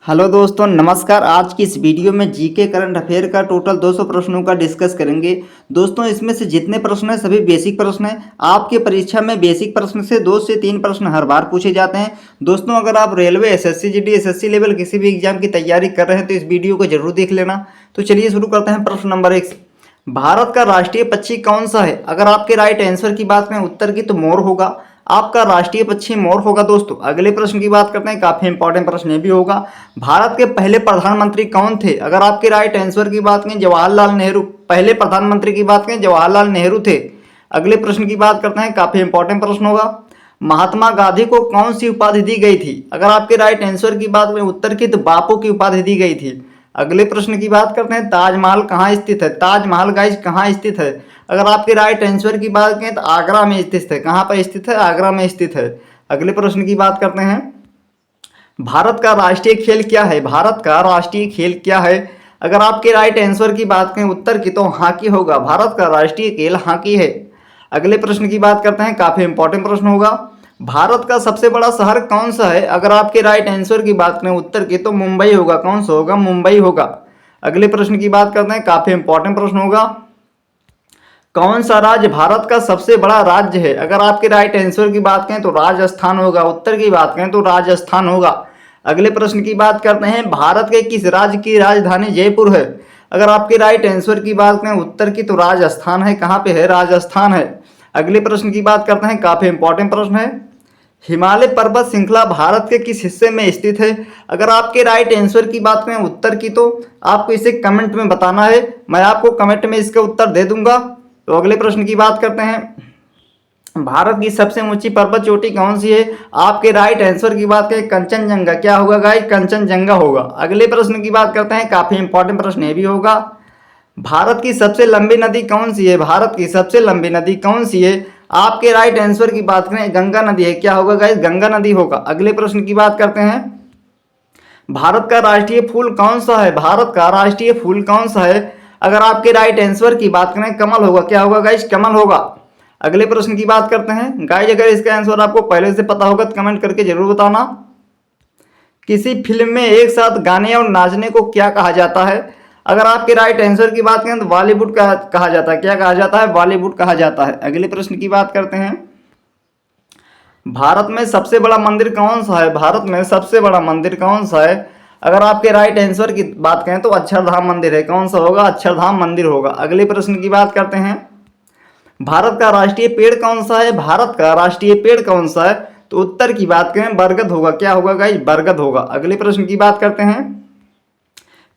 Hello दोस्तों, नमस्कार। आज की इस वीडियो में जीके करंट अफेयर का टोटल 200 प्रश्नों का डिस्कस करेंगे। दोस्तों, इसमें से जितने प्रश्न हैं सभी बेसिक प्रश्न हैं। आपके परीक्षा में बेसिक प्रश्न से 2 से 3 प्रश्न हर बार पूछे जाते हैं। दोस्तों, अगर आप railway, SSC, GD, SSC level किसी भी एग्जाम की तैयारी कर रहे हैं तो इस वीडियो को जरूर देख लेना। तो चलिए शुरू करते हैं। प्रश्न नंबर 1, भारत का राष्ट्रीय पक्षी कौन सा है? अगर आपके राइट आंसर की बात करें उत्तर की तो मोर होगा। आपका राष्ट्रीय पक्षी मोर होगा। दोस्तों, अगले प्रश्न की बात करते हैं। काफी इंपॉर्टेंट प्रश्न ये भी होगा। भारत के पहले प्रधानमंत्री कौन थे? अगर आपके राइट आंसर की बात करें जवाहरलाल नेहरू, पहले प्रधानमंत्री की बात करें जवाहरलाल नेहरू थे। अगले प्रश्न की बात करते हैं। काफी इंपॉर्टेंट प्रश्न होगा। महात्मा गांधी को कौन सी उपाधि दी गई थी? अगर आपके राइट आंसर की बात करें उत्तर की तो बापू की उपाधि दी गई थी। अगले प्रश्न की बात करते हैं। ताजमहल कहाँ स्थित है? ताजमहल गाइस कहाँ स्थित है? अगर आपके राइट आंसर की बात करें तो आगरा में स्थित है। कहाँ पर स्थित है? आगरा में स्थित है। अगले प्रश्न की बात करते हैं। भारत का राष्ट्रीय खेल क्या है? भारत का राष्ट्रीय खेल क्या है? अगर आपके राइट आंसर की बात करें उत्तर की तो हॉकी होगा। भारत का राष्ट्रीय खेल हॉकी है। अगले प्रश्न की बात करते हैं। काफी इंपॉर्टेंट प्रश्न होगा। भारत का सबसे बड़ा शहर कौन सा है? अगर आपके राइट आंसर की बात करें उत्तर की तो मुंबई होगा। कौन सा होगा? मुंबई होगा। अगले प्रश्न की बात करते हैं। काफी इंपॉर्टेंट प्रश्न होगा। कौन सा राज्य भारत का सबसे बड़ा राज्य है? अगर आपके राइट आंसर की बात करें तो राजस्थान होगा। उत्तर की बात करें तो राजस्थान होगा। अगले प्रश्न की बात करते हैं। भारत के किस राज्य की राजधानी जयपुर है? अगर आपके राइट आंसर की बात करें उत्तर की तो राजस्थान है। कहाँ पे है? राजस्थान है। अगले प्रश्न की बात करते हैं। काफी इंपॉर्टेंट प्रश्न है। हिमालय पर्वत श्रृंखला भारत के किस हिस्से में स्थित है? अगर आपके राइट आंसर की बात करें उत्तर की तो आपको इसे कमेंट में बताना है। मैं आपको कमेंट में इसका उत्तर दे दूंगा। तो अगले प्रश्न की बात करते हैं। भारत की सबसे ऊंची पर्वत चोटी कौन सी है? आपके राइट आंसर की बात करें कंचनजंगा। क्या होगा गाइस? कंचनजंगा होगा। अगले प्रश्न की बात करते हैं। काफी इंपॉर्टेंट प्रश्न ये भी होगा। भारत की सबसे लंबी नदी कौन सी है? भारत की सबसे लंबी नदी कौन सी है? आपके राइट आंसर की बात करें गंगा नदी है। क्या होगा गाइस? गंगा नदी होगा। अगले प्रश्न की बात करते हैं। भारत का राष्ट्रीय फूल कौन सा है? भारत का राष्ट्रीय फूल कौन सा है? अगर आपके राइट आंसर की बात करें कमल होगा। क्या होगा गाइस? कमल होगा। अगले प्रश्न की बात करते हैं। गाइस, अगर इसका आंसर आपको पहले से पता होगा तो कमेंट करके जरूर बताना। किसी फिल्म में एक साथ गाने और नाचने को क्या कहा जाता है? अगर आपके राइट आंसर की बात करें तो बॉलीवुड कहा जाता है। क्या कहा जाता है? बॉलीवुड कहा जाता है। अगले प्रश्न की बात करते हैं। भारत में सबसे बड़ा मंदिर कौन सा है? भारत में सबसे बड़ा मंदिर कौन सा है? अगर आपके राइट आंसर की बात करें तो अक्षरधाम मंदिर है। कौन सा होगा? अक्षरधाम मंदिर होगा। अगले प्रश्न की बात करते हैं। भारत का राष्ट्रीय पेड़ कौन सा है? भारत का राष्ट्रीय पेड़ कौन सा है? तो उत्तर की बात करें बरगद होगा। क्या होगा गाइस? बरगद होगा। अगले प्रश्न की बात करते हैं।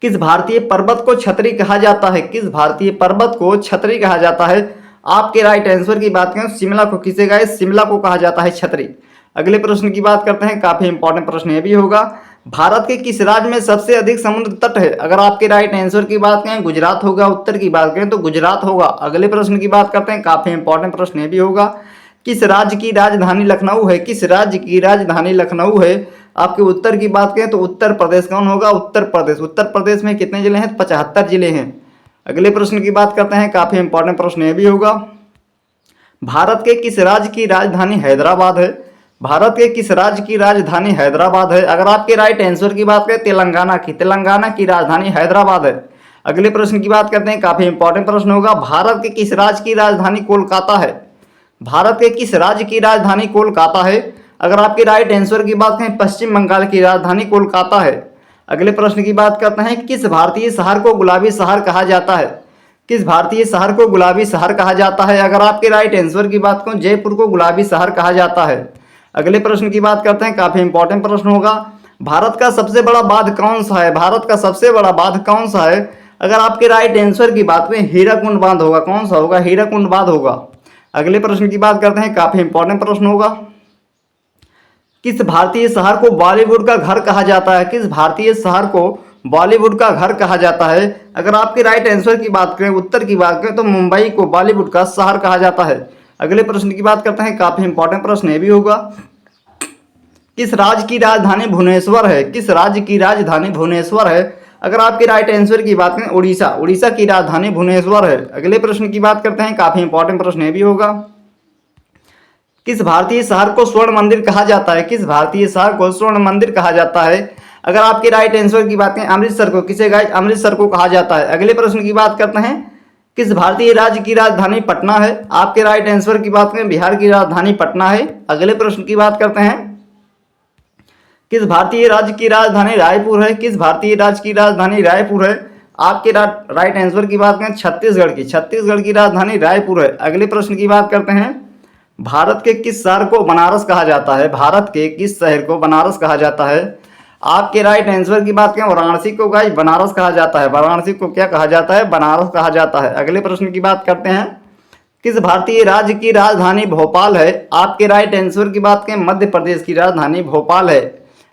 किस भारतीय पर्वत को छतरी कहा जाता है? किस भारतीय पर्वत को छतरी कहा जाता है? आपके राइट आंसर की बात करें शिमला को। किसे गाइस? शिमला को कहा जाता है छतरी। अगले प्रश्न की बात करते हैं। काफी इंपॉर्टेंट प्रश्न ये भी होगा। भारत के किस राज्य में सबसे अधिक समुद्र तट है? अगर आपके राइट आंसर की बात करें गुजरात होगा। उत्तर की बात करें तो गुजरात होगा। अगले प्रश्न की बात करते हैं। काफी इंपॉर्टेंट प्रश्न ये भी होगा। किस राज्य की राजधानी लखनऊ है? किस राज्य की राजधानी लखनऊ है? आपके उत्तर की बात करें तो उत्तर प्रदेश। कौन होगा? उत्तर प्रदेश। उत्तर प्रदेश में कितने जिले हैं? 75 जिले हैं। अगले प्रश्न की बात करते हैं। काफी इंपॉर्टेंट प्रश्न ये भी होगा। भारत के किस राज्य की राजधानी हैदराबाद है? भारत के किस राज्य की राजधानी हैदराबाद है? अगर आपके राइट आंसर की बात करें तेलंगाना की। तेलंगाना की राजधानी हैदराबाद है। अगले प्रश्न की बात करते हैं। काफी इंपॉर्टेंट प्रश्न होगा। भारत के किस राज्य की राजधानी कोलकाता है? भारत के किस राज्य की राजधानी कोलकाता है? अगर आपके राइट आंसर की बात करें पश्चिम बंगाल की राजधानी कोलकाता है। अगले प्रश्न की बात करते हैं। किस भारतीय शहर को गुलाबी शहर कहा जाता है? किस भारतीय शहर को गुलाबी शहर कहा जाता है? अगर आपके राइट आंसर की बात करें जयपुर को गुलाबी शहर कहा जाता है। अगले प्रश्न की बात करते हैं। काफी इंपॉर्टेंट प्रश्न होगा। भारत का सबसे बड़ा बांध कौन सा है? भारत का सबसे बड़ा बांध कौन सा है? अगर आपके राइट आंसर की बात करें हीराकुंड बांध होगा। कौन सा होगा? हीराकुंड बांध होगा। अगले प्रश्न की बात करते हैं। काफी इंपॉर्टेंट प्रश्न होगा। किस भारतीय शहर को बॉलीवुड का घर कहा जाता है? किस भारतीय शहर को बॉलीवुड का घर कहा जाता है? अगर आपके राइट आंसर की बात करें उत्तर की बात करें तो मुंबई को बॉलीवुड का शहर कहा जाता है। अगले प्रश्न की बात करते हैं। काफी इंपॉर्टेंट प्रश्न ये भी होगा। किस राज्य की राजधानी भुवनेश्वर है? किस राज्य की राजधानी भुवनेश्वर है? अगर आपके राइट आंसर की बात करें उड़ीसा। उड़ीसा की राजधानी भुवनेश्वर है। अगले प्रश्न की बात करते हैं। काफी इंपॉर्टेंट प्रश्न ये भी होगा। किस भारतीय शहर को स्वर्ण मंदिर कहा जाता है? किस भारतीय शहर को स्वर्ण मंदिर कहा जाता है? अगर आपके राइट आंसर की बात करें अमृतसर को किसे गाइस अमृतसर को कहा जाता है। अगले प्रश्न की बात करते हैं किस भारतीय राज्य की राजधानी पटना है। आपके राइट आंसर की बात करें बिहार की राजधानी पटना है। अगले प्रश्न की बात करते हैं किस भारतीय राज्य की राजधानी रायपुर है। किस भारतीय राज्य की राजधानी रायपुर है। आपके राइट आंसर की बात करें छत्तीसगढ़ की राजधानी रायपुर है। अगले प्रश्न की बात करते हैं भारत के किस शहर को बनारस कहा जाता है। भारत के किस शहर को बनारस कहा जाता है। आपके राइट आंसर की बात करें वाराणसी को गाइस बनारस कहा जाता है। वाराणसी को क्या कहा जाता है बनारस कहा जाता है। अगले प्रश्न की बात करते हैं किस भारतीय राज्य की राजधानी भोपाल है। आपके राइट आंसर की बात करें मध्य प्रदेश की राजधानी भोपाल है।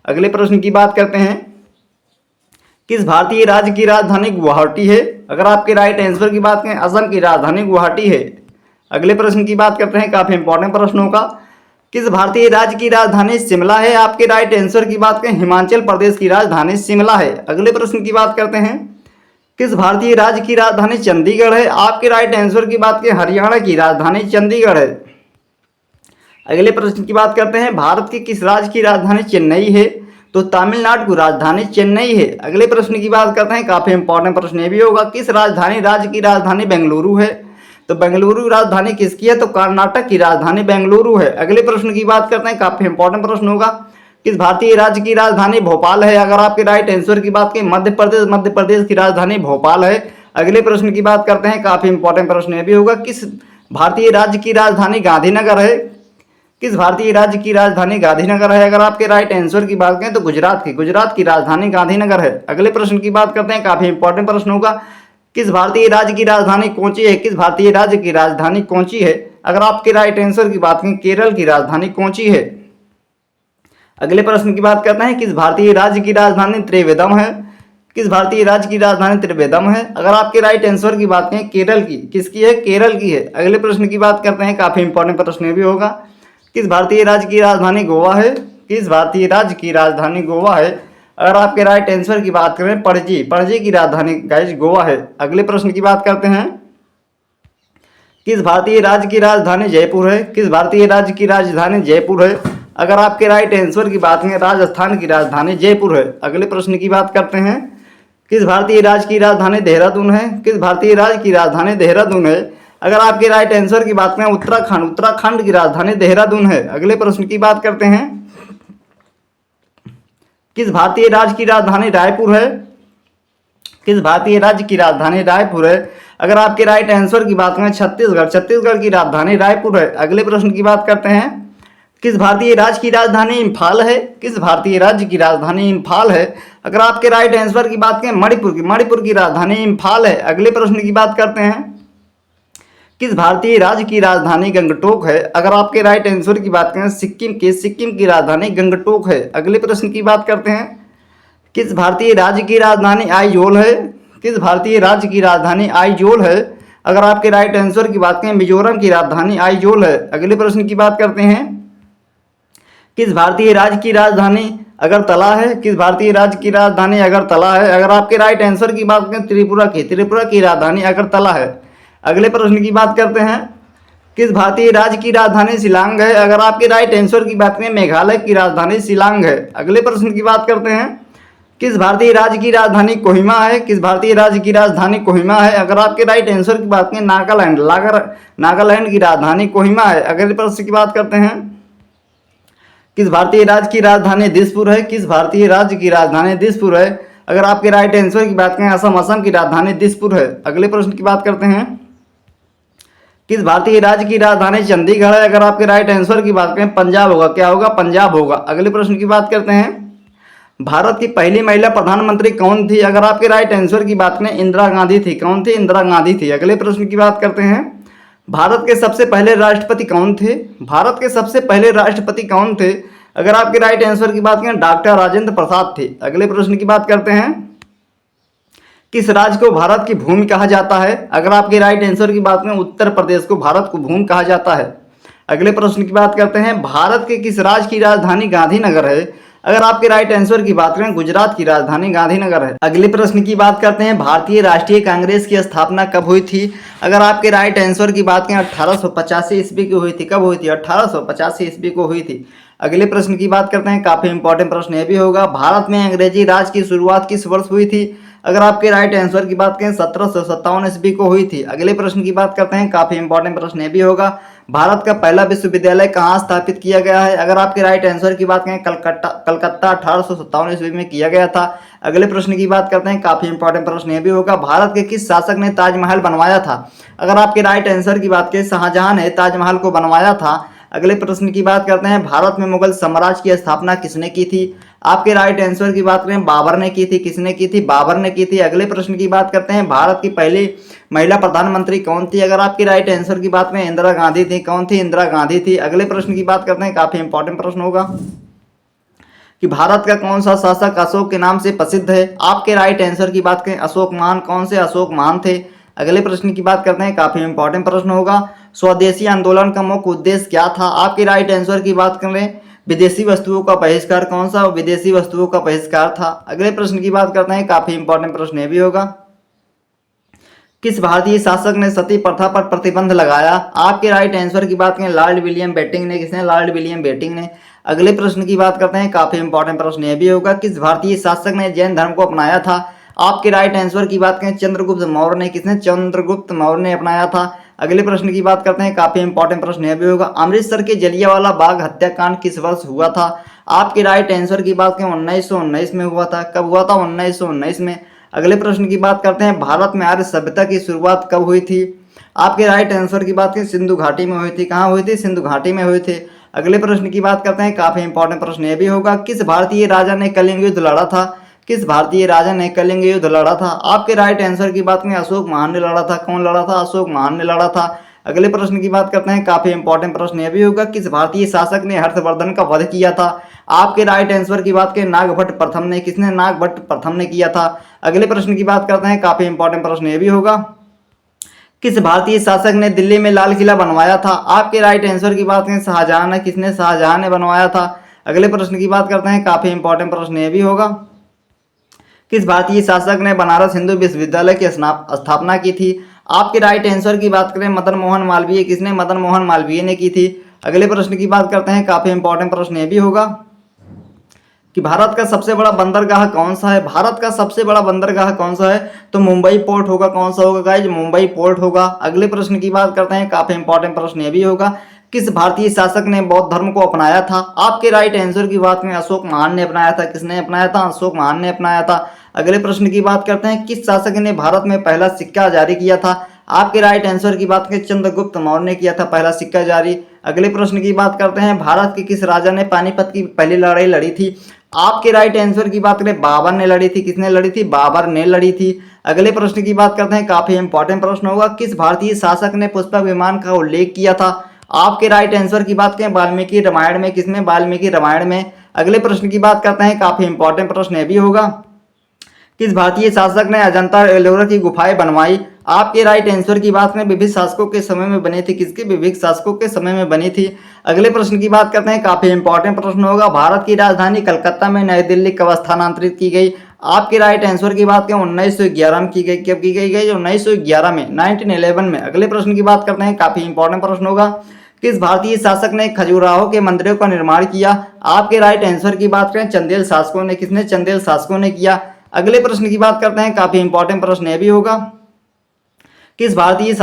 अगले प्रश्न की बात करते हैं किस भारतीय राज्य की राजधानी गुवाहाटी है। अगर आपके राइट आंसर की बात करें असम की राजधानी गुवाहाटी है। अगले प्रश्न की बात करते हैं काफी इंपॉर्टेंट प्रश्नों का किस भारतीय राज्य की राजधानी शिमला है। आपके राइट आंसर की बात करें हिमाचल प्रदेश की राजधानी शिमला है। अगले प्रश्न की बात करते हैं किस भारतीय राज्य की राजधानी चंडीगढ़ है। आपके राइट आंसर की बात करें हरियाणा की राजधानी चंडीगढ़ है। अगले प्रश्न की बात करते हैं भारत के किस राज्य की राजधानी चेन्नई है। तो तमिलनाडु की राजधानी चेन्नई है। अगले प्रश्न की बात करते हैं काफी इंपॉर्टेंट प्रश्न ये भी होगा किस राजधानी राज्य की राजधानी बेंगलुरु है। तो बेंगलुरु राजधानी किसकी है। तो कर्नाटक की राजधानी बेंगलुरु है। अगले प्रश्न की बात करते हैं काफी इंपॉर्टेंट प्रश्न होगा किस भारतीय राज्य की राजधानी भोपाल है। अगर आपके राइट आंसर की बात करें मध्य प्रदेश की राजधानी भोपाल है। अगले प्रश्न की बात करते हैं काफी इंपॉर्टेंट प्रश्न ये भी होगा किस भारतीय राज्य की राजधानी गांधीनगर है। किस भारतीय राज्य की राजधानी गांधीनगर है। अगर आपके राइट आंसर की बात करें तो गुजरात की राजधानी गांधीनगर है। अगले प्रश्न की बात करते हैं काफी इंपॉर्टेंट प्रश्न होगा किस भारतीय राज्य की राजधानी कोची है। किस भारतीय राज्य की राजधानी कोची है। अगर आपके राइट आंसर की बात करें केरल की राजधानी कोची है। अगले प्रश्न की बात करते हैं किस भारतीय राज्य की राजधानी त्रिवेंद्रम है। किस भारतीय राज्य की राजधानी त्रिवेंद्रम है। अगर आपके राइट आंसर की बात करें केरल की किसकी है केरल की है। अगले प्रश्न की बात करते हैं काफी इंपॉर्टेंट प्रश्न भी होगा किस भारतीय राज्य की राजधानी गोवा है। किस भारतीय राज्य की राजधानी गोवा है। अगर आपके राइट आंसर की बात करें पणजी की राजधानी गाइस गोवा है। अगले प्रश्न की बात करते हैं किस भारतीय राज्य की राजधानी जयपुर है। किस भारतीय राज्य की राजधानी जयपुर है। अगर आपके राइट आंसर की बात करें राजस्थान की राजधानी जयपुर है। अगले प्रश्न की बात करते हैं किस भारतीय राज्य की राजधानी देहरादून है। किस भारतीय राज्य की राजधानी देहरादून है। अगर आपके राइट आंसर की बात करें उत्तराखंड की राजधानी देहरादून है। अगले प्रश्न की बात करते हैं किस भारतीय राज्य की राजधानी रायपुर है। किस भारतीय राज्य की राजधानी रायपुर है। अगर आपके राइट आंसर की बात करें छत्तीसगढ़ की राजधानी रायपुर है। अगले प्रश्न की बात करते हैं किस भारतीय राज्य की राजधानी इम्फाल है। किस भारतीय राज्य की राजधानी इम्फाल है। अगर आपके राइट आंसर की बात करें मणिपुर की राजधानी इम्फाल है। अगले प्रश्न की बात करते हैं किस भारतीय राज्य की राजधानी गंगटोक है। अगर आपके राइट आंसर की बात करें सिक्किम की राजधानी गंगटोक है। अगले प्रश्न की बात करते हैं किस भारतीय राज्य की राजधानी आइजोल है। किस भारतीय राज्य की राजधानी आइजोल है। अगर आपके राइट आंसर की बात करें मिजोरम की राजधानी आइजोल है। अगले प्रश्न की बात करते हैं किस भारतीय राज्य की राजधानी अगरतला है। किस भारतीय राज्य की राजधानी अगरतला है। अगर आपके राइट आंसर की बात करें त्रिपुरा की राजधानी अगरतला है। अगले प्रश्न की बात करते हैं किस भारतीय राज्य की राजधानी शिलांग है। अगर आपके राइट आंसर की बात करें मेघालय की राजधानी शिलांग है। अगले प्रश्न की बात करते हैं किस भारतीय राज्य की राजधानी कोहिमा है। किस भारतीय राज्य की राजधानी कोहिमा है। अगर आपके राइट आंसर की बात करें नागालैंड की राजधानी कोहिमा है। अगले प्रश्न की बात करते हैं किस भारतीय राज्य की राजधानी दिसपुर है। किस भारतीय राज्य की राजधानी दिसपुर है। अगर आपके राइट आंसर की बात करें असम की राजधानी दिसपुर है। अगले प्रश्न की बात करते हैं किस भारतीय राज्य की राजधानी चंडीगढ़ है। अगर आपके राइट आंसर की बात करें पंजाब होगा। क्या होगा पंजाब होगा। अगले प्रश्न की बात करते हैं भारत की पहली महिला प्रधानमंत्री कौन थी। अगर आपके राइट आंसर की बात करें इंदिरा गांधी थी। कौन थी इंदिरा गांधी थी। अगले प्रश्न की बात करते हैं भारत के सबसे पहले राष्ट्रपति कौन थे। भारत के सबसे पहले राष्ट्रपति कौन थे। अगर आपके राइट आंसर की बात करें डॉक्टर राजेंद्र प्रसाद थे। अगले प्रश्न की बात करते हैं किस राज्य को भारत की भूमि कहा जाता है। अगर आपके राइट आंसर की बात करें उत्तर प्रदेश को भारत को भूमि कहा जाता है। अगले प्रश्न की बात करते हैं भारत के किस राज्य की राजधानी गांधीनगर है। अगर आपके राइट आंसर की बात करें, गुजरात की राजधानी गांधीनगर है। अगले प्रश्न की बात करते हैं, भारतीय राष्ट्रीय कांग्रेस की स्थापना कब हुई थी? अगर आपके राइट आंसर की बात करें, 1885 ईस्वी की हुई थी। कब हुई थी? 1885 ईस्वी को हुई थी। अगले प्रश्न की बात करते हैं, काफी इंपॉर्टेंट प्रश्न ये भी होगा, भारत में अंग्रेजी राज की शुरुआत किस वर्ष हुई थी? अगर आपके राइट आंसर की बात करें, 1757 ईस्वी को हुई थी। अगले प्रश्न की बात करते हैं, काफी इंपॉर्टेंट प्रश्न ये भी होगा, भारत का पहला विश्वविद्यालय कहाँ स्थापित किया गया है? अगर आपके राइट आंसर की बात करें, कलकत्ता 1857 ईस्वी में किया गया था। अगले प्रश्न की बात करते हैं, काफी इंपॉर्टेंट प्रश्न ये भी होगा, भारत के किस शासक ने ताजमहल बनवाया था? अगर आपके राइट आंसर की बात करें, शाहजहां ने ताजमहल को बनवाया था। अगले प्रश्न की बात करते हैं, भारत में मुगल साम्राज्य की स्थापना किसने की थी? आपके राइट आंसर की बात करें, बाबर ने की थी। किसने की थी? बाबर ने की थी। अगले प्रश्न की बात करते हैं, भारत की पहली महिला प्रधानमंत्री कौन थी? अगर आपकी राइट आंसर की बात करें, इंदिरा गांधी थी। कौन थी? इंदिरा गांधी थी। अगले प्रश्न की बात करते हैं, काफी इंपॉर्टेंट प्रश्न होगा कि भारत का कौन सा शासक अशोक के नाम से प्रसिद्ध है? आपके राइट आंसर की बात करें, अशोक महान। कौन से अशोक महान थे? अगले प्रश्न की बात करते हैं, काफी इंपॉर्टेंट प्रश्न होगा, स्वदेशी आंदोलन का मुख्य उद्देश्य क्या था? आपके राइट आंसर की बात करें, विदेशी वस्तुओं का बहिष्कार। कौन सा? विदेशी वस्तुओं का बहिष्कार था। अगले प्रश्न की बात करते हैं, काफी इंपॉर्टेंट प्रश्न ये भी होगा, किस भारतीय शासक ने सती प्रथा पर प्रतिबंध लगाया? आपके राइट आंसर की बात करें, लॉर्ड विलियम बेंटिंक ने। किसने? लॉर्ड विलियम बेंटिंक ने। अगले प्रश्न की बात करते हैं, काफी इंपॉर्टेंट प्रश्न ये भी होगा, किस भारतीय शासक ने जैन धर्म को अपनाया था? आपके राइट आंसर की बात करें, चंद्रगुप्त मौर्य ने। किसने? चंद्रगुप्त मौर्य ने अपनाया था। अगले प्रश्न की बात करते हैं, काफी इंपॉर्टेंट प्रश्न यह भी होगा, अमृतसर के जलियांवाला बाग हत्याकांड किस वर्ष हुआ था? आपके राइट आंसर की बात करें, 1919 में हुआ था। कब हुआ था? 1919 में। अगले प्रश्न की बात करते हैं, भारत में आर्य सभ्यता की शुरुआत कब हुई थी? आपके राइट आंसर की बात करें, सिंधु घाटी में हुई थी। कहाँ हुई थी? सिंधु घाटी में हुई थी। अगले प्रश्न की बात करते हैं, काफी इंपॉर्टेंट प्रश्न यह भी होगा, किस भारतीय राजा ने कलिंग युद्ध लड़ा था? किस भारतीय राजा ने कलिंग युद्ध लड़ा था? आपके राइट आंसर की बात करें, अशोक महान ने लड़ा था। कौन लड़ा था? अशोक महान ने लड़ा था। अगले प्रश्न की बात करते हैं, काफी इंपॉर्टेंट प्रश्न यह भी होगा, किस भारतीय शासक ने हर्षवर्धन का वध किया था? आपके राइट आंसर की बात करें, नागभट्ट प्रथम ने। किसने? नागभट्ट प्रथम ने किया था। अगले प्रश्न की बात करते हैं, काफी इंपॉर्टेंट प्रश्न यह भी होगा, किस भारतीय शासक ने दिल्ली में लाल किला बनवाया था? आपके राइट आंसर की बात करें, शाहजहां ने। किसने? शाहजहां ने बनवाया था। अगले प्रश्न की बात करते हैं, काफी इंपॉर्टेंट प्रश्न यह भी होगा, किस भारतीय शासक ने बनारस हिंदू विश्वविद्यालय की स्थापना की थी? आपके राइट आंसर की बात करें, मदन मोहन मालवीय। किसने? मदन मोहन मालवीय ने की थी। अगले प्रश्न की बात करते हैं, काफी इंपॉर्टेंट प्रश्न यह भी होगा कि भारत का सबसे बड़ा बंदरगाह कौन सा है? भारत का सबसे बड़ा बंदरगाह कौन सा है? तो मुंबई पोर्ट होगा। कौन सा होगा गाइज? मुंबई पोर्ट होगा। अगले प्रश्न की बात करते हैं, काफी इंपॉर्टेंट प्रश्न यह भी होगा, किस भारतीय शासक ने बौद्ध धर्म को अपनाया था? आपके राइट आंसर की बात में, अशोक महान ने अपनाया था। किसने अपनाया था? अशोक महान ने अपनाया था। अगले प्रश्न की बात करते हैं, किस शासक ने भारत में पहला सिक्का जारी किया था? आपके राइट आंसर की बात करें, चंद्रगुप्त मौर्य ने किया था पहला सिक्का जारी। अगले प्रश्न की बात करते हैं, भारत के किस राजा ने पानीपत की पहली लड़ाई लड़ी थी? आपके राइट आंसर की बात करें, बाबर ने लड़ी थी। किसने लड़ी थी? बाबर ने लड़ी थी। अगले प्रश्न की बात करते हैं, काफी इंपॉर्टेंट प्रश्न होगा, किस भारतीय शासक ने पुष्पक विमान का उल्लेख किया था? आपके राइट आंसर की बात करें, वाल्मीकि रामायण में। किसने? वाल्मीकि रामायण में। अगले प्रश्न की बात करते हैं, काफी इंपॉर्टेंट प्रश्न यह भी होगा, किस भारतीय शासक ने अजंता एलोरा की गुफाएं बनवाई? आपके राइट आंसर की बात में, विविध शासकों के समय में बनी थी। किसके? विविध शासकों के समय में बनी थी। अगले प्रश्न की बात करते हैं, काफी इंपॉर्टेंट प्रश्न होगा, भारत की राजधानी कलकत्ता में नई दिल्ली कब स्थानांतरित की गई? आपके राइट आंसर की बात करें, 1911 में की गई। कब की गई? 1911 में, 1911 में। अगले प्रश्न की बात करते हैं, काफी इंपॉर्टेंट प्रश्न होगा, किस भारतीय शासक ने खजुराहो के मंदिरों का निर्माण किया? आपके राइट आंसर की बात करें, चंदेल शासकों ने। किसने? चंदेल शासकों ने किया। अगले प्रश्न की बात करते हैं, काफी इंपॉर्टेंट प्रश्न यह भी होगा, किस भारतीय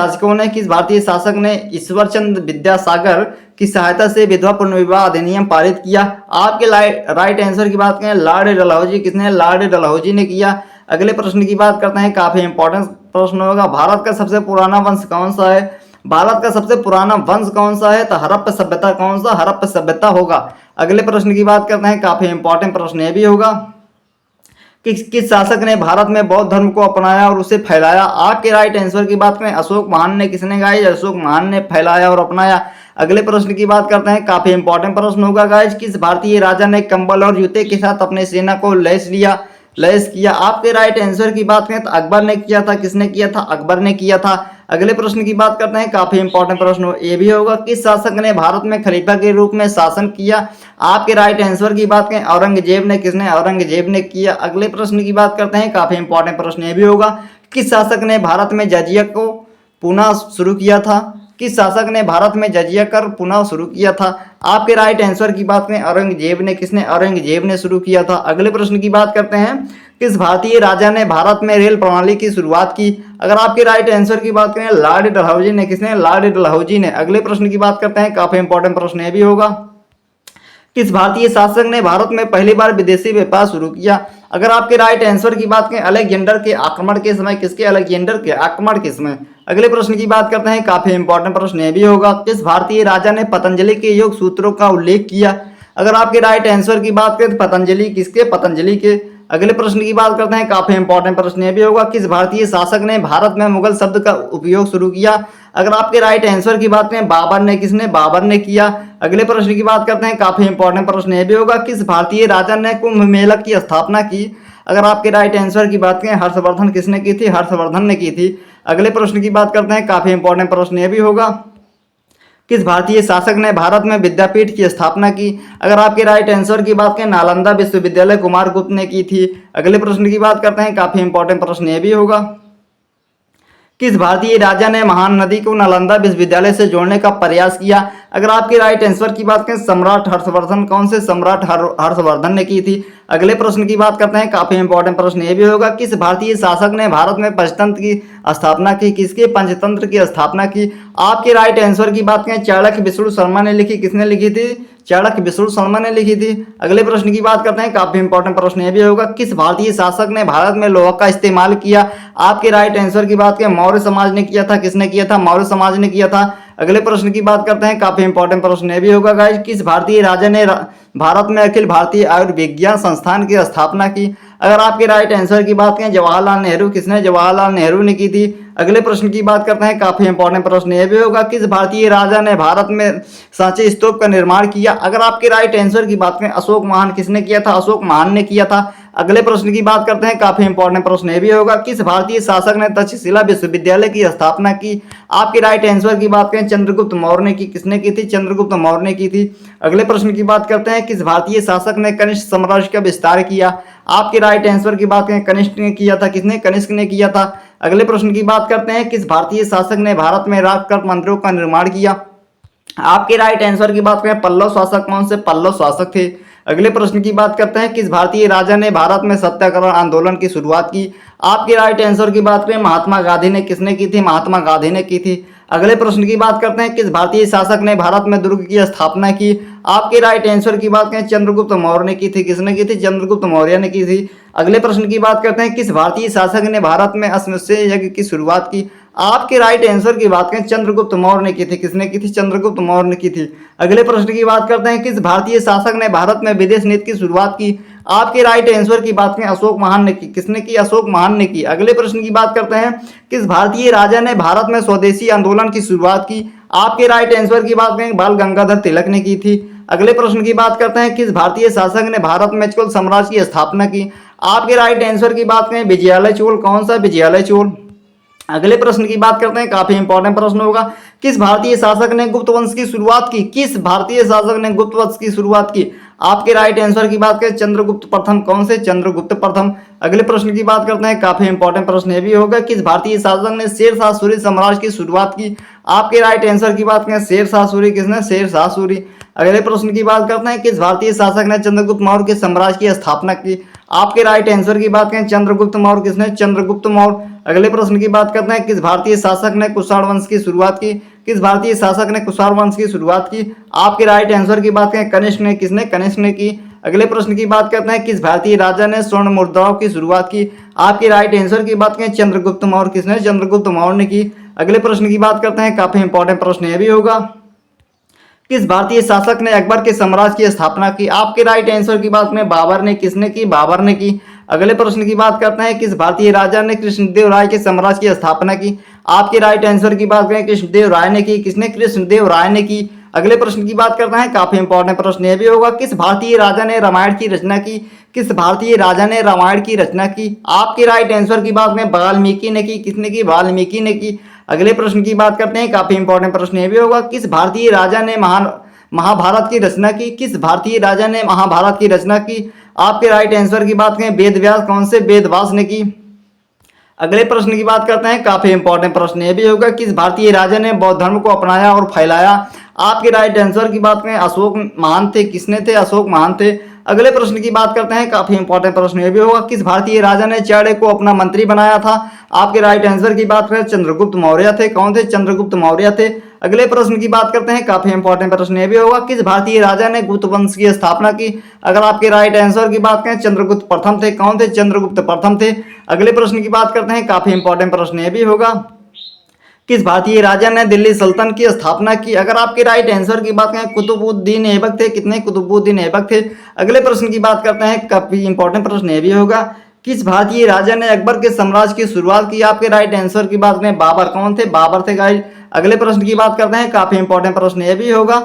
शासक ने ईश्वरचंद विद्यासागर की सहायता से विधवा पुनर्विवाह अधिनियम पारित किया? आपके राइट आंसर की बात करें, लॉर्ड डलहौजी। किसने? लॉर्ड डलहौजी ने किया। अगले प्रश्न की बात करते हैं, काफी इंपॉर्टेंट प्रश्न होगा, भारत का सबसे पुराना वंश कौन सा है? भारत का सबसे पुराना वंश कौन सा है? तो हड़प्पा सभ्यता। कौन सा? हड़प्पा सभ्यता होगा। अगले प्रश्न की बात करते हैं, काफी इंपॉर्टेंट प्रश्न यह भी होगा, किस शासक ने भारत में बौद्ध धर्म को अपनाया और उसे फैलाया? आपके राइट आंसर की बात करें, अशोक महान ने। किसने गाइज? अशोक महान ने फैलाया और अपनाया। अगले प्रश्न की बात करते हैं, काफी इंपॉर्टेंट प्रश्न होगा गाइज, किस भारतीय राजा ने कंबल और जूते के साथ अपने सेना को लैस किया? आपके राइट आंसर की बात करें तो अकबर ने किया था। किसने किया था? अकबर ने किया था। अगले प्रश्न की बात करते हैं, काफी इंपॉर्टेंट प्रश्न ये भी होगा, किस शासक ने भारत में खलीफा के रूप में शासन किया? आपके राइट आंसर की बात करें, औरंगजेब ने। किसने? औरंगजेब ने किया। अगले प्रश्न की बात करते हैं, काफी इंपॉर्टेंट प्रश्न ये भी होगा, किस शासक ने भारत में जजिया को पुनः शुरू किया था? किस शासक ने भारत में जजिया कर पुनः शुरू किया था? आपके राइट आंसर की बात करें, औरंगजेब ने। किसने? औरंगजेब ने शुरू किया था। अगले प्रश्न की बात करते हैं, किस भारतीय राजा ने भारत में रेल प्रणाली की शुरुआत की? अगर आपके राइट आंसर की बात करें, लॉर्ड डलहौजी ने। किसने? लॉर्ड डलहौजी ने। अगले प्रश्न की बात करते हैं, काफी इंपॉर्टेंट प्रश्न ये भी होगा, किस भारतीय शासक ने भारत में पहली बार विदेशी व्यापार शुरू किया? अगर आपके राइट आंसर की बात करें, अलेक्जेंडर के आक्रमण के समय। किसके? अलेक्जेंडर के आक्रमण के समय। अगले प्रश्न की बात करते हैं, काफी इंपॉर्टेंट प्रश्न ये भी होगा, किस भारतीय राजा ने पतंजलि के योग सूत्रों का उल्लेख किया? अगर आपके राइट आंसर की बात करें तो पतंजलि। किसके? पतंजलि के। अगले प्रश्न की बात करते हैं, काफी इंपॉर्टेंट प्रश्न ये भी होगा, किस भारतीय शासक ने भारत में मुगल शब्द का उपयोग शुरू किया? अगर आपके राइट आंसर की बात करें, बाबर ने। किसने? बाबर ने किया। अगले प्रश्न की बात करते हैं, काफी इंपॉर्टेंट प्रश्न ये भी होगा, किस भारतीय राजा ने कुंभ मेला की स्थापना की? अगर आपके राइट आंसर की बात करें, हर्षवर्धन। किसने की थी? हर्षवर्धन ने की थी। अगले प्रश्न की बात करते हैं, काफी इंपॉर्टेंट प्रश्न ये भी होगा, किस भारतीय शासक ने भारत में विद्यापीठ की स्थापना की? अगर आपके राइट आंसर की बात करें, नालंदा विश्वविद्यालय कुमार गुप्त ने की थी। अगले प्रश्न की बात करते हैं, काफी इंपॉर्टेंट प्रश्न ये भी होगा, किस भारतीय राजा ने महान नदी को नालंदा विश्वविद्यालय से जोड़ने का प्रयास किया? अगर आपके राइट आंसर की बात करें, सम्राट हर्षवर्धन। कौन से? सम्राट हर्षवर्धन ने की थी। अगले प्रश्न की बात करते हैं, काफी इंपॉर्टेंट प्रश्न ये भी होगा, किस भारतीय शासक ने भारत में पंचतंत्र की स्थापना की? किसके? पंचतंत्र की स्थापना की। आपके राइट आंसर की बात करें, चाणक्य विष्णु शर्मा ने लिखी। किसने लिखी थी? चाणक्य विष्णु शर्मा ने लिखी थी। अगले प्रश्न की बात करते हैं, काफी इंपॉर्टेंट प्रश्न ये भी होगा, किस भारतीय शासक ने भारत में लोहा का इस्तेमाल किया? आपके राइट आंसर की बात करें, मौर्य समाज ने किया था। किसने किया था? मौर्य समाज ने किया था। अगले प्रश्न की बात करते हैं, काफी इंपॉर्टेंट प्रश्न ये भी होगा गाइस, किस भारतीय राजा ने भारत में अखिल भारतीय आयुर्विज्ञान संस्थान की स्थापना की? अगर आपके राइट आंसर की बात करें, जवाहरलाल नेहरू। किसने? जवाहरलाल नेहरू ने की थी। अगले प्रश्न की बात करते हैं, काफी इंपॉर्टेंट प्रश्न ये भी होगा, किस भारतीय राजा ने भारत में सांची स्तूप का निर्माण किया? अगर आपके राइट आंसर की बात करें, अशोक महान। किसने किया था? अशोक महान ने किया था। अगले प्रश्न की बात करते हैं, काफी इंपॉर्टेंट प्रश्न ये भी होगा, किस भारतीय शासक ने तक्षशिला विश्वविद्यालय की स्थापना की? आपके राइट आंसर की बात करें, चंद्रगुप्त मौर्य ने की। किसने की थी? चंद्रगुप्त मौर्य ने की थी। अगले प्रश्न की बात करते हैं, किस भारतीय शासक ने कनिष्क साम्राज्य का विस्तार किया? आपके राइट आंसर की बात करें, कनिष्क ने किया था। किसने? कनिष्क ने किया था। अगले प्रश्न की बात करते हैं, किस भारतीय शासक ने भारत में राजकट मंदिरों का निर्माण किया? आपके राइट आंसर की बात करें, पल्लव शासक। कौन से? पल्लव शासक थे। अगले प्रश्न की बात करते हैं, किस भारतीय राजा ने भारत में सत्याग्रह आंदोलन की शुरुआत की? आपके राइट आंसर की बात करें, महात्मा गांधी ने। किसने की थी? महात्मा गांधी ने की थी। अगले प्रश्न की बात करते हैं, किस भारतीय शासक ने भारत में दुर्ग की स्थापना की? आपके राइट आंसर की बात करें, चंद्रगुप्त मौर्य ने की थी। किसने की थी? चंद्रगुप्त मौर्य ने की थी। अगले प्रश्न की बात करते हैं, किस भारतीय शासक ने भारत में अश्वमेध यज्ञ की शुरुआत की? आपके राइट आंसर की बात करें, चंद्रगुप्त मौर्य ने की थी। किसने की थी? चंद्रगुप्त मौर्य ने की थी। अगले प्रश्न की बात करते हैं, किस भारतीय शासक ने भारत में विदेश नीति की शुरुआत की? आपके राइट आंसर की बात करें, अशोक महान ने की। किसने की? अशोक महान ने की। अगले प्रश्न की बात करते हैं, किस भारतीय राजा ने भारत में स्वदेशी आंदोलन की शुरुआत की? आपके राइट आंसर की बात करें, बाल गंगाधर तिलक ने की थी। अगले प्रश्न की बात करते हैं, किस भारतीय शासक ने भारत में चोल साम्राज्य की स्थापना की? आपके राइट आंसर की बात करें, विजयालय चोल। कौन सा? विजयालय चोल। अगले प्रश्न की बात करते हैं, काफी इंपॉर्टेंट प्रश्न होगा, किस भारतीय शासक ने गुप्त वंश की शुरुआत की? किस भारतीय शासक ने गुप्त वंश की शुरुआत की? आपके राइट आंसर की बात करें, चंद्रगुप्त प्रथम। कौन से? चंद्रगुप्त प्रथम। अगले प्रश्न की बात करते हैं, काफी इंपॉर्टेंट प्रश्न ये भी होगा, किस भारतीय शासक ने शेरशाह सूरी साम्राज्य की शुरुआत की? आपके राइट आंसर की बात करें, शेरशाह सूरी। किसने? शेरशाह सूरी। अगले प्रश्न की बात करते हैं, किस भारतीय शासक ने चंद्रगुप्त मौर्य के साम्राज्य की स्थापना की? आपके राइट आंसर की बात करें, चंद्रगुप्त मौर्य। किसने? चंद्रगुप्त मौर्य। अगले प्रश्न की बात करते हैं, किस भारतीय शासक ने कुषाण वंश की शुरुआत की? किस भारतीय शासक ने कुषाण वंश की शुरुआत की? आपके राइट आंसर की बात करें, कनिष्क ने। किसने? कनिष्क ने की। अगले प्रश्न की बात करते हैं, किस भारतीय राजा ने स्वर्ण मुद्राओं की शुरुआत की? आपके राइट आंसर की बात करें, चंद्रगुप्त मौर्य। किसने? चंद्रगुप्त मौर्य ने की। अगले प्रश्न की बात करते हैं, काफी इंपॉर्टेंट प्रश्न यह भी होगा, किस भारतीय शासक ने अकबर के साम्राज्य की स्थापना की? आपके राइट आंसर की बात करें, बाबर ने। किसने की? बाबर ने की। अगले प्रश्न की बात करते हैं, किस भारतीय राजा ने कृष्णदेव राय के साम्राज्य की स्थापना की? आपके राइट आंसर की बात करें, कृष्णदेव राय ने की। किसने? कृष्णदेव राय ने की। अगले प्रश्न की बात करते हैं, काफी इंपॉर्टेंट प्रश्न यह भी होगा, किस भारतीय राजा ने रामायण की रचना की? किस भारतीय राजा ने रामायण की रचना की? आपके राइट आंसर की बात करें, वाल्मीकि ने की। किसने की? वाल्मीकि ने की। अगले प्रश्न की बात करते हैं, काफी इंपॉर्टेंट प्रश्न ये भी होगा, किस भारतीय राजा ने महाभारत की रचना की? किस भारतीय राजा ने महाभारत की रचना की? आपके राइट आंसर की बात करें, वेद व्यास। कौन से? वेद व्यास ने की। अगले प्रश्न की बात करते हैं, काफी इंपॉर्टेंट प्रश्न ये भी होगा, किस भारतीय राजा ने बौद्ध धर्म को अपनाया और फैलाया? आपके राइट आंसर की बात करें, अशोक महान थे। किसने थे? अशोक महान थे। अगले प्रश्न की बात करते हैं, काफी इंपॉर्टेंट प्रश्न ये भी होगा, किस भारतीय राजा ने चाणक्य को अपना मंत्री बनाया था? आपके राइट आंसर की बात करें, चंद्रगुप्त मौर्य थे। कौन थे? चंद्रगुप्त मौर्य थे। अगले प्रश्न की बात करते हैं, काफी इंपॉर्टेंट प्रश्न ये भी होगा, किस भारतीय राजा ने गुप्त वंश की स्थापना की? अगर आपके राइट आंसर की बात करें, चंद्रगुप्त प्रथम थे। कौन थे? चंद्रगुप्त प्रथम थे। अगले प्रश्न की बात करते हैं, काफी इंपॉर्टेंट प्रश्न ये भी होगा, किस भारतीय राजा ने दिल्ली सल्तनत की स्थापना की? अगर आपके राइट आंसर की बात करें, कुतुबुद्दीन ऐबक थे। कितने? कुतुबुद्दीन ऐबक थे। अगले प्रश्न की बात करते हैं, काफी इंपॉर्टेंट प्रश्न ये भी होगा, किस भारतीय राजा ने अकबर के साम्राज्य की शुरुआत की? आपके राइट आंसर की बात करें, बाबर। कौन थे? बाबर थे गाइस। अगले प्रश्न की बात करते हैं, काफी इंपॉर्टेंट प्रश्न ये भी होगा,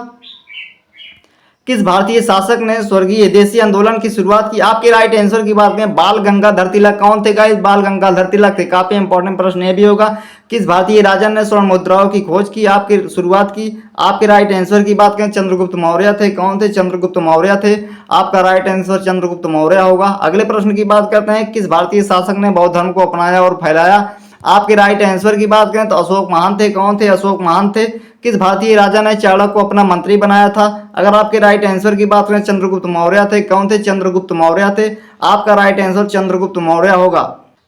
किस भारतीय शासक ने स्वर्गीय देशी आंदोलन की शुरुआत की? आपके राइट आंसर की बात करें, बाल गंगाधर तिलक। कौन थे गाइस? बाल गंगाधर तिलक थे। काफी इंपॉर्टेंट प्रश्न ये भी होगा, किस भारतीय राजा ने स्वर्ण मुद्राओं की खोज की? आपकी शुरुआत की? आपके राइट आंसर की बात करें, चंद्रगुप्त मौर्य थे। कौन थे? चंद्रगुप्त मौर्य थे। आपका राइट आंसर चंद्रगुप्त मौर्य होगा। अगले प्रश्न की बात करते हैं, किस भारतीय शासक ने बौद्ध धर्म को अपनाया और फैलाया? आपके राइट आंसर की बात करें तो अशोक महान थे। कौन थे? अशोक महान थे। किस भारतीय राजा ने चाणक्य को अपना मंत्री बनाया था? अगर आपके राइट आंसर की बात करें, चंद्रगुप्त मौर्य थे। कौन थे? चंद्रगुप्त मौर्य थे। आपका राइट आंसर चंद्रगुप्त मौर्य होगा।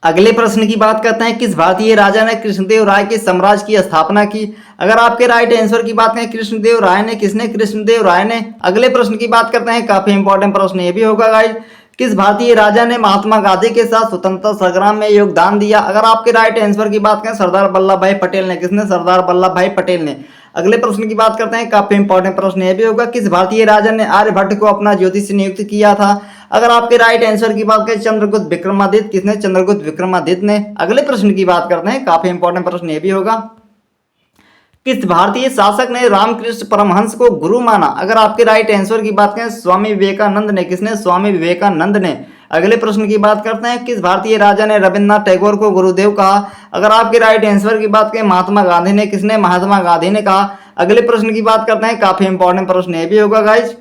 अगले प्रश्न की बात करते हैं, किस भारतीय राजा ने कृष्णदेव राय के साम्राज्य की स्थापना की? अगर आपके राइट आंसर की बात करें, कृष्णदेव राय ने। किसने? कृष्णदेव राय ने। अगले प्रश्न की बात करते हैं, काफी इंपॉर्टेंट प्रश्न ये भी होगा गाइस, किस भारतीय राजा ने महात्मा गांधी के साथ स्वतंत्रता संग्राम में योगदान दिया? अगर आपके राइट आंसर की बात करें, सरदार वल्लभ भाई पटेल ने। किसने? सरदार वल्लभ भाई पटेल ने। अगले प्रश्न की बात करते हैं, काफी इंपॉर्टेंट प्रश्न ये भी होगा, किस भारतीय राजा ने आर्यभट्ट को अपना ज्योतिषी नियुक्त किया था? अगर आपके राइट आंसर की बात करें, चंद्रगुप्त विक्रमादित्य। किसने? चंद्रगुप्त विक्रमादित्य ने। अगले प्रश्न की बात करते हैं, काफी इंपॉर्टेंट प्रश्न ये भी होगा, किस भारतीय शासक ने रामकृष्ण परमहंस को गुरु माना? अगर आपके राइट आंसर की बात करें, स्वामी विवेकानंद ने। किसने? स्वामी विवेकानंद ने। अगले प्रश्न की बात करते हैं, किस भारतीय राजा ने रविन्द्रनाथ टैगोर को गुरुदेव कहा? अगर आपके राइट आंसर की बात करें, महात्मा गांधी ने। किसने? महात्मा गांधी ने कहा। अगले प्रश्न की बात करते हैं, काफी इंपॉर्टेंट प्रश्न ये भी होगा गाइज,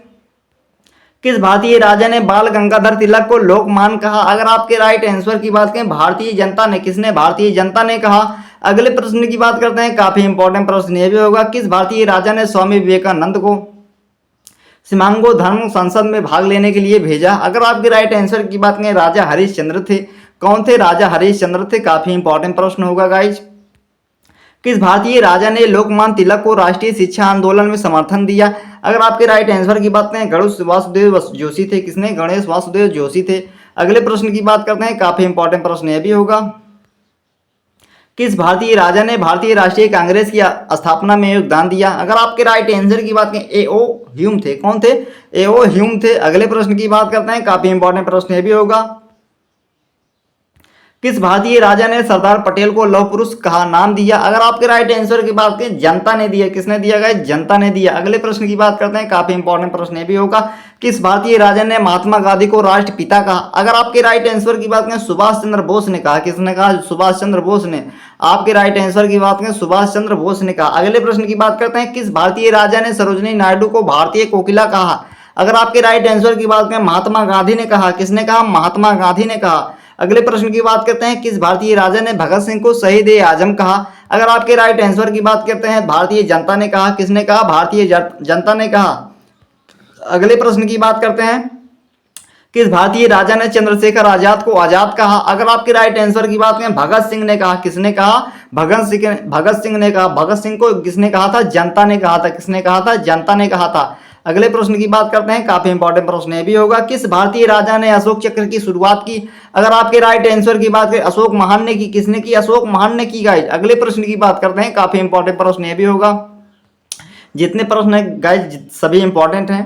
किस भारतीय राजा ने बाल गंगाधर तिलक को लोकमान कहा? अगर आपके राइट आंसर की बात करें, भारतीय जनता ने। किसने? भारतीय जनता ने कहा। अगले प्रश्न की बात करते हैं, काफी इंपॉर्टेंट प्रश्न ये भी होगा, किस भारतीय राजा ने स्वामी विवेकानंद को सिमांगो धर्म संसद में भाग लेने के लिए भेजा? अगर आपके राइट आंसर की बात करें, राजा हरिश्चंद्र थे। कौन थे? राजा हरिश्चंद्र थे। काफी इंपॉर्टेंट प्रश्न होगा गाइज, किस भारतीय राजा ने लोकमान्य तिलक को राष्ट्रीय शिक्षा आंदोलन में समर्थन दिया? अगर आपके राइट आंसर की बात करें, गणेश वासुदेव जोशी थे। किसने? गणेश वासुदेव जोशी थे। अगले प्रश्न की बात करते हैं, काफी इंपॉर्टेंट प्रश्न यह भी होगा, किस भारतीय राजा ने भारतीय राष्ट्रीय कांग्रेस की स्थापना में योगदान दिया? अगर आपके राइट आंसर की बात करें, ए ओ ह्यूम थे। कौन थे? ए ओ ह्यूम थे। अगले प्रश्न की बात करते हैं, काफी इंपॉर्टेंट प्रश्न यह भी होगा, किस भारतीय राजा ने सरदार पटेल को लौह पुरुष कहा, नाम दिया? अगर आपके राइट आंसर की बात करें, जनता ने दिया। किसने दिया गया? जनता ने दिया। अगले प्रश्न की बात करते हैं, काफी इंपॉर्टेंट प्रश्न ये भी होगा, किस भारतीय राजा ने महात्मा गांधी को राष्ट्रपिता कहा? अगर आपके राइट आंसर की बात करें, सुभाष चंद्र बोस ने कहा। किसने कहा? सुभाष चंद्र बोस ने। आपके राइट आंसर की बात करें, सुभाष चंद्र बोस ने कहा। अगले प्रश्न की बात करते हैं, किस भारतीय राजा ने सरोजिनी नायडू को भारतीय कोकिला कहा? अगर आपके राइट आंसर की बात करें, महात्मा गांधी ने कहा। किसने कहा? महात्मा गांधी ने कहा। अगले प्रश्न की बात करते हैं, किस भारतीय राजा ने भगत सिंह को शहीद ए आजम कहा? अगर आपके राइट आंसर की बात करते हैं, भारतीय जनता ने कहा। किसने कहा? भारतीय जनता ने कहा। अगले प्रश्न की बात करते हैं, किस भारतीय राजा ने चंद्रशेखर आजाद को आजाद कहा? अगर आपके राइट आंसर की बात करें, भगत सिंह ने कहा। किसने कहा? भगत सिंह ने कहा। भगत सिंह को किसने कहा था? जनता ने कहा था। किसने कहा था? जनता ने कहा था। अगले प्रश्न की बात करते हैं, काफी इंपॉर्टेंट प्रश्न ये भी होगा, किस भारतीय राजा ने अशोक चक्र की शुरुआत की? अगर आपके राइट आंसर की बात करें, अशोक महान ने की। किसने की? अशोक महान ने की गाइज। अगले प्रश्न की बात करते हैं, काफी इंपॉर्टेंट प्रश्न ये भी होगा, जितने प्रश्न है गाइज सभी इंपॉर्टेंट हैं,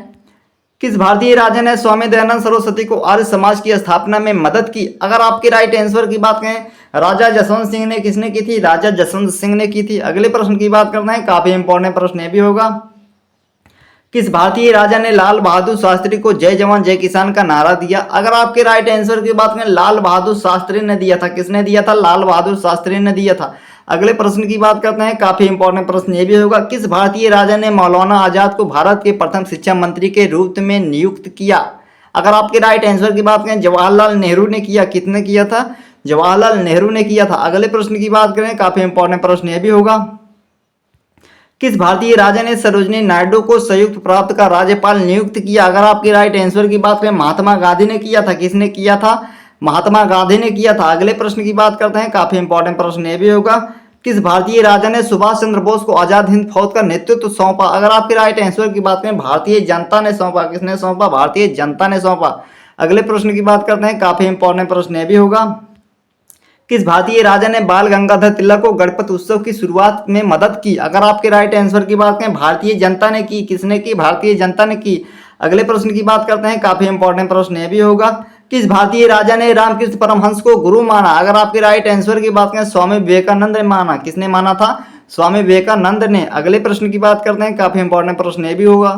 किस भारतीय राजा ने स्वामी दयानंद सरस्वती को आर्य समाज की स्थापना में मदद की? अगर आपके राइट आंसर की बात करें, राजा जसवंत सिंह ने। किसने की थी? राजा जसवंत सिंह ने की थी। अगले प्रश्न की बात करते हैं, काफी इंपॉर्टेंट प्रश्न ये भी होगा, किस भारतीय राजा ने लाल बहादुर शास्त्री को जय जवान जय किसान का नारा दिया? अगर आपके राइट आंसर की बात करें, लाल बहादुर शास्त्री ने दिया था। किसने दिया था? लाल बहादुर शास्त्री ने दिया था। अगले प्रश्न की बात करते हैं, काफी इंपॉर्टेंट प्रश्न ये भी होगा। किस भारतीय राजा ने मौलाना आजाद को भारत के प्रथम शिक्षा मंत्री के रूप में नियुक्त किया? अगर आपके राइट आंसर की बात करें, जवाहरलाल नेहरू ने किया। किसने किया था? जवाहरलाल नेहरू ने किया था। अगले प्रश्न की बात करें, काफी इंपॉर्टेंट प्रश्न ये भी होगा। किस भारतीय राजा ने सरोजिनी नायडू को संयुक्त प्रांत का राज्यपाल नियुक्त किया? अगर आपकी राइट आंसर की बात करें, महात्मा गांधी ने किया था। किसने किया था? महात्मा गांधी ने किया था। अगले प्रश्न की बात करते हैं, काफी इंपॉर्टेंट प्रश्न ये भी होगा। किस भारतीय राजा ने सुभाष चंद्र बोस को आजाद हिंद फौज का नेतृत्व सौंपा? अगर आपकी राइट आंसर की बात करें, भारतीय जनता ने सौंपा। किसने सौंपा? भारतीय जनता ने सौंपा। अगले प्रश्न की बात करते हैं, काफी इंपॉर्टेंट प्रश्न ये भी होगा। किस भारतीय राजा ने बाल गंगाधर तिलक को गणपति उत्सव की शुरुआत में मदद की? अगर आपके राइट आंसर की बात करें, भारतीय जनता ने की। किसने की? भारतीय जनता ने की। अगले प्रश्न की बात करते हैं, काफी इंपॉर्टेंट प्रश्न ये भी होगा। किस भारतीय राजा ने रामकृष्ण परमहंस को गुरु माना? अगर आपके राइट आंसर की बात करें, स्वामी विवेकानंद ने माना। किसने माना था? स्वामी विवेकानंद ने। अगले प्रश्न की बात करते हैं, काफी इंपॉर्टेंट प्रश्न ये भी होगा।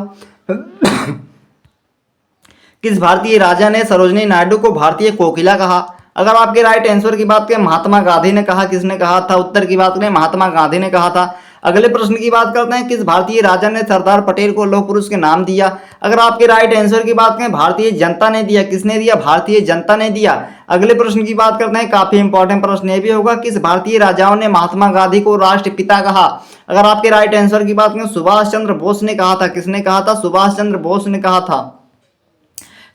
किस भारतीय राजा ने सरोजिनी नायडू को भारतीय कोकिला कहा? अगर आपके राइट आंसर की बात करें, महात्मा गांधी ने कहा। किसने कहा था? उत्तर की बात करें, महात्मा गांधी ने कहा था। अगले प्रश्न की बात करते हैं, किस भारतीय राजा ने सरदार पटेल को लौह पुरुष के नाम दिया? अगर आपके राइट आंसर की बात करें, भारतीय जनता ने दिया। किसने दिया? भारतीय जनता ने दिया। अगले प्रश्न की बात करते हैं, काफी इंपॉर्टेंट प्रश्न ये भी होगा। किस भारतीय राजाओं ने महात्मा गांधी को राष्ट्रपिता कहा? अगर आपके राइट आंसर की बात करें, सुभाष चंद्र बोस ने कहा था। किसने कहा था? सुभाष चंद्र बोस ने कहा था।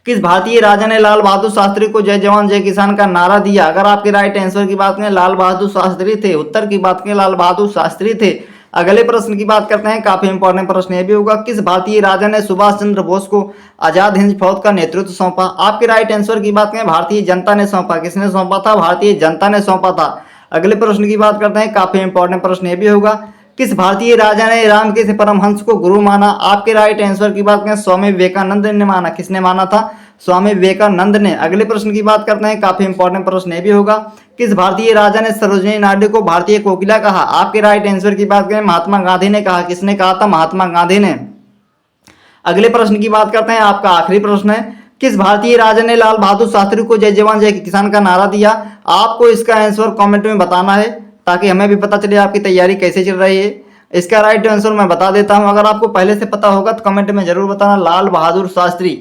किस भारतीय राजा ने लाल बहादुर शास्त्री को जय जवान जय किसान का नारा दिया? अगर आपके राइट आंसर की बात करें, लाल बहादुर शास्त्री थे। उत्तर की बात करें, लाल बहादुर शास्त्री थे। अगले प्रश्न की बात करते हैं, काफी इंपॉर्टेंट प्रश्न ये भी होगा। किस भारतीय राजा ने सुभाष चंद्र बोस को आजाद हिंद फौज का नेतृत्व सौंपा? आपके राइट आंसर की बात करें, भारतीय जनता ने सौंपा। किसने सौंपा था? भारतीय जनता ने सौंपा था। अगले प्रश्न की बात करते हैं, काफी इंपॉर्टेंट प्रश्न ये भी होगा। किस भारतीय राजा ने रामकृष्ण परमहंस को गुरु माना? आपके राइट आंसर की बात करें, स्वामी विवेकानंद ने माना। किसने माना था? स्वामी विवेकानंद ने। अगले प्रश्न की बात करते हैं, काफी इंपॉर्टेंट प्रश्न ये भी होगा। किस भारतीय राजा ने सरोजिनी नायडू को भारतीय कोकिला कहा? आपके राइट आंसर की बात करें, महात्मा गांधी ने कहा। किसने कहा था? महात्मा गांधी ने। अगले प्रश्न की बात करते हैं, आपका आखिरी प्रश्न है। किस भारतीय राजा ने लाल बहादुर शास्त्री को जय जवान जय किसान का नारा दिया? आपको इसका आंसर कमेंट में बताना है, ताकि हमें भी पता चले आपकी तैयारी कैसे चल रही है। इसका राइट आंसर मैं बता देता हूं। अगर आपको पहले से पता होगा तो कमेंट में जरूर बताना, लाल बहादुर शास्त्री।